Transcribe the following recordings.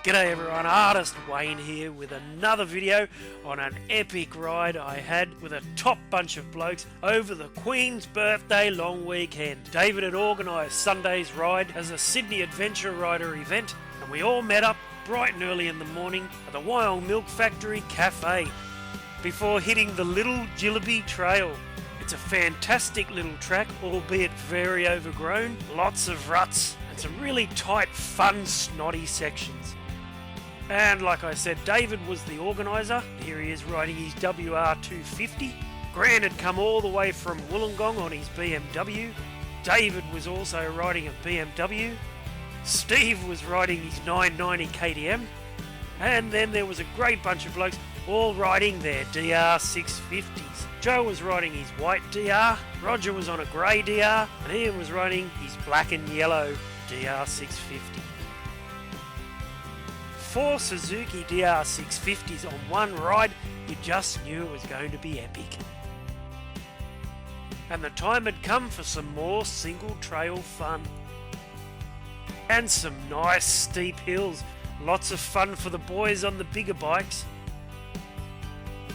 G'day everyone, Artist Wayne here with another video on an epic ride I had with a top bunch of blokes over the Queen's birthday long weekend. David had organised Sunday's ride as a Sydney Adventure Rider event, and we all met up bright and early in the morning at the Wyong Milk Factory Cafe before hitting the Little Jillaby Trail. It's a fantastic little track, albeit very overgrown, lots of ruts and some really tight, fun, snotty sections. And like I said, David was the organiser. Here he is riding his WR250. Grant had come all the way from Wollongong on his BMW. David was also riding a BMW. Steve was riding his 990 KTM. And then there was a great bunch of blokes all riding their DR650s. Joe was riding his white DR, Roger was on a grey DR, and Ian was riding his black and yellow DR650. 4 Suzuki DR650s on one ride, you just knew it was going to be epic. And the time had come for some more single trail fun. And some nice steep hills, lots of fun for the boys on the bigger bikes.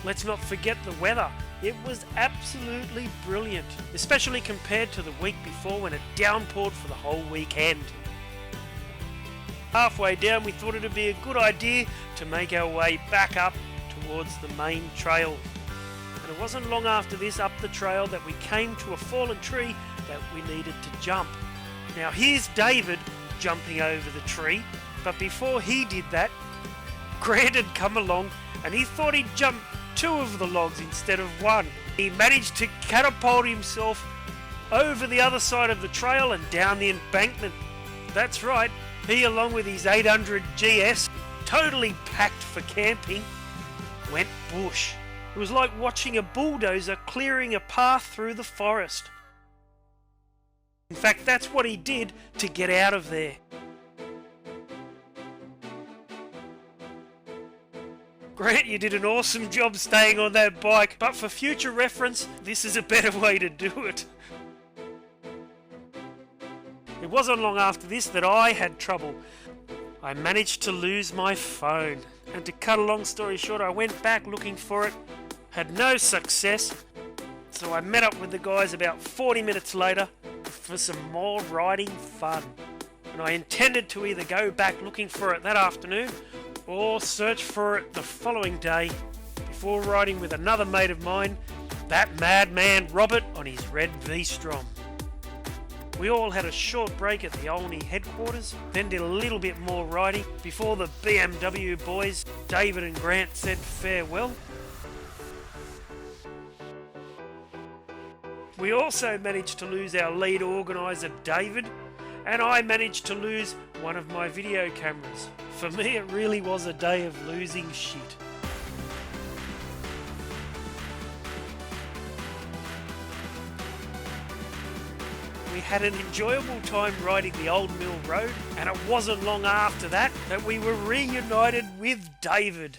Let's not forget the weather. It was absolutely brilliant, especially compared to the week before when it downpoured for the whole weekend. Halfway down, we thought it would be a good idea to make our way back up towards the main trail. And it wasn't long after this up the trail that we came to a fallen tree that we needed to jump. Now here's David jumping over the tree, but before he did that, Grant had come along and he thought he'd jump 2 of the logs instead of 1. He managed to catapult himself over the other side of the trail and down the embankment. That's right, he along with his 800 GS, totally packed for camping, went bush. It was like watching a bulldozer clearing a path through the forest. In fact, that's what he did to get out of there. Grant, you did an awesome job staying on that bike, but for future reference, this is a better way to do it. It wasn't long after this that I had trouble. I managed to lose my phone, and to cut a long story short, I went back looking for it, had no success, so I met up with the guys about 40 minutes later for some more riding fun. And I intended to either go back looking for it that afternoon or search for it the following day before riding with another mate of mine, that madman Robert, on his red V-Strom. We all had a short break at the Olney headquarters, then did a little bit more riding before the BMW boys, David and Grant, said farewell. We also managed to lose our lead organiser David, and I managed to lose one of my video cameras. For me, it really was a day of losing shit. We had an enjoyable time riding the Old Mill Road, and it wasn't long after that that we were reunited with David.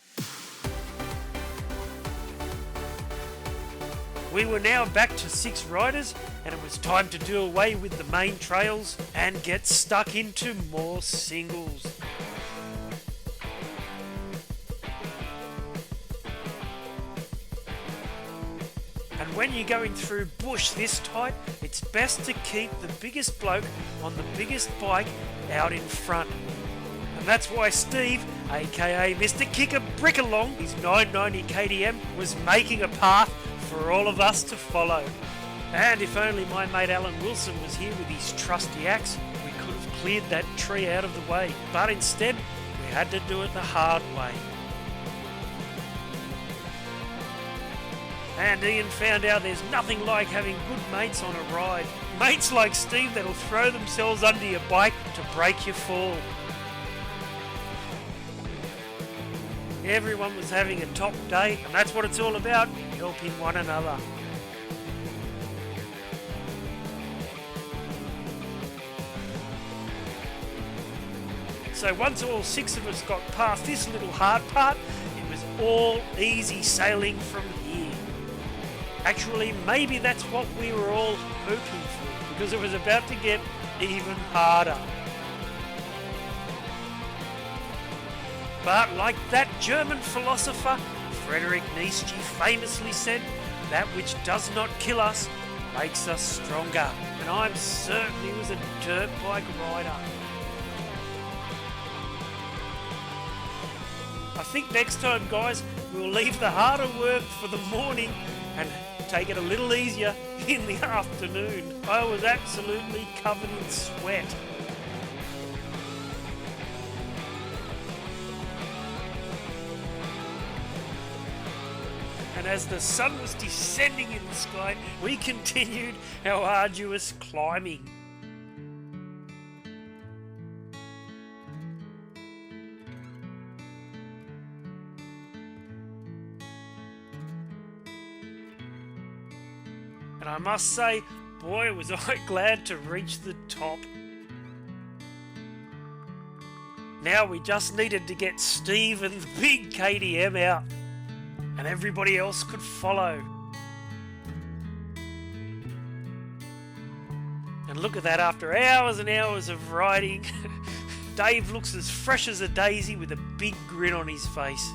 We were now back to 6 riders, and it was time to do away with the main trails and get stuck into more singles. And when you're going through bush this tight, it's best to keep the biggest bloke on the biggest bike out in front. And that's why Steve, aka Mr. Kick a Brick Along, his 990 KTM, was making a path for all of us to follow. And if only my mate Alan Wilson was here with his trusty axe, we could have cleared that tree out of the way. But instead, we had to do it the hard way. And Ian found out there's nothing like having good mates on a ride. Mates like Steve that'll throw themselves under your bike to break your fall. Everyone was having a top day, and that's what it's all about, helping one another. So once all 6 of us got past this little hard part, it was all easy sailing from here. Actually, maybe that's what we were all hoping for, because it was about to get even harder. But like that German philosopher Friedrich Nietzsche famously said, that which does not kill us makes us stronger. And I'm certain he was a dirt bike rider. I think next time, guys, we'll leave the harder work for the morning and take it a little easier in the afternoon. I was absolutely covered in sweat. And as the sun was descending in the sky, we continued our arduous climbing. And I must say, boy, was I glad to reach the top. Now we just needed to get Steve and the big KTM out, and everybody else could follow. And look at that, after hours and hours of riding, Dave looks as fresh as a daisy with a big grin on his face.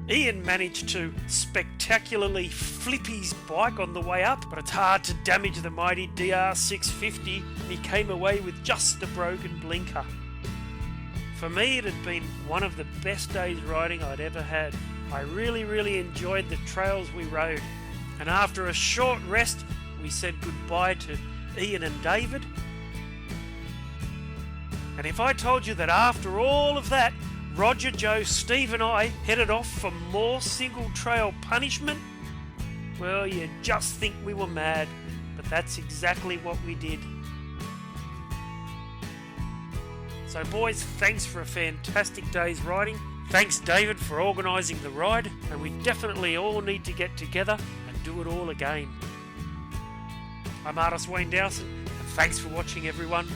Ian managed to spectacularly flip his bike on the way up, but it's hard to damage the mighty DR650, and he came away with just a broken blinker. For me, it had been one of the best days riding I'd ever had. I really enjoyed the trails we rode, and after a short rest, we said goodbye to Ian and David. And if I told you that after all of that, Roger, Joe, Steve and I headed off for more single trail punishment, well, you'd just think we were mad, but that's exactly what we did. So boys, thanks for a fantastic day's riding. Thanks David for organising the ride, and we definitely all need to get together and do it all again. I'm Artist Wayne Dowson, and thanks for watching everyone.